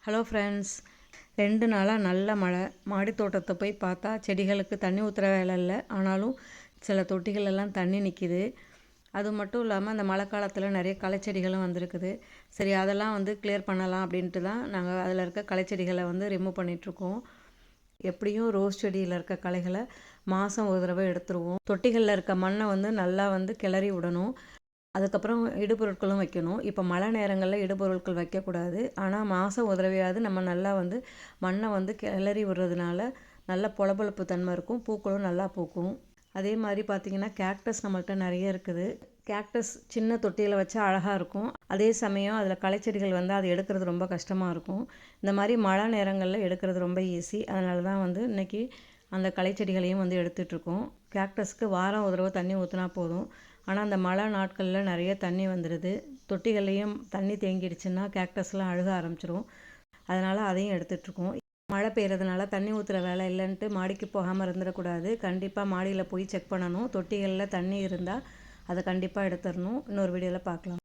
Hello friends, 2 நாளாக நல்ல மழை. மாடி தோட்டத்தை போய் பார்த்தா செடிகளுக்கு தண்ணி ஊற்றுற வேலை இல்லை. ஆனாலும் சில தொட்டிகளெல்லாம் தண்ணி நிற்கிது. அது மட்டும் இல்லாமல் அந்த மழை காலத்தில் நிறைய களைச்செடிகளும் வந்திருக்குது. சரி, அதெல்லாம் கிளியர் பண்ணலாம் அப்படின்ட்டு தான் நாங்கள் அதில் இருக்க களைச்செடிகளை ரிமூவ் பண்ணிகிட்ருக்கோம். எப்படியும் ரோஸ் செடியில் இருக்க களைகளை மாதம் ஒரு தடவை எடுத்துருவோம். தொட்டிகளில் இருக்க மண்ணை நல்லா கிளறி விடணும். அதுக்கப்புறம் இடுபொருட்களும் வைக்கணும். இப்போ மழை நேரங்களில் இடுபொருட்கள் வைக்கக்கூடாது. ஆனால் மாதம் ஒரு தடவையாவது நம்ம நல்லா மண்ணை கிளறி விடுறதுனால நல்ல பொலபொலப்பு தன்மை இருக்கும். பூக்களும் நல்லா பூக்கும். அதே மாதிரி பார்த்திங்கன்னா கேக்டஸ் நம்மள்கிட்ட நிறைய இருக்குது. கேக்டஸ் சின்ன தொட்டியில் வச்சா அழகாக இருக்கும். அதே சமயம் அதில் களைச்செடிகள் அது எடுக்கிறது ரொம்ப கஷ்டமாக இருக்கும். இந்த மாதிரி மழை நேரங்களில் எடுக்கிறது ரொம்ப ஈஸி. அதனால தான் இன்றைக்கி அந்த களைச்செடிகளையும் எடுத்துகிட்ருக்கோம். கேக்டஸ்க்கு வாரம் ஒரு தடவை தண்ணி ஊற்றினா போதும். ஆனால் அந்த மழை நாட்களில் நிறைய தண்ணி வந்துடுது. தொட்டிகள்லேயும் தண்ணி தேங்கிடுச்சுன்னா கேக்டஸ்லாம் அழுக ஆரம்பிச்சிடும். அதனால் அதையும் எடுத்துகிட்ருக்கோம். மழை பெய்கிறதுனால தண்ணி ஊற்றுற வேலை இல்லைன்ட்டு மாடிக்கு போகாமல் இருந்துடக்கூடாது. கண்டிப்பாக மாடியில் போய் செக் பண்ணணும். தொட்டிகளில் தண்ணி இருந்தால் அதை கண்டிப்பாக எடுத்துடணும். இன்னொரு வீடியோவில் பார்க்கலாம்.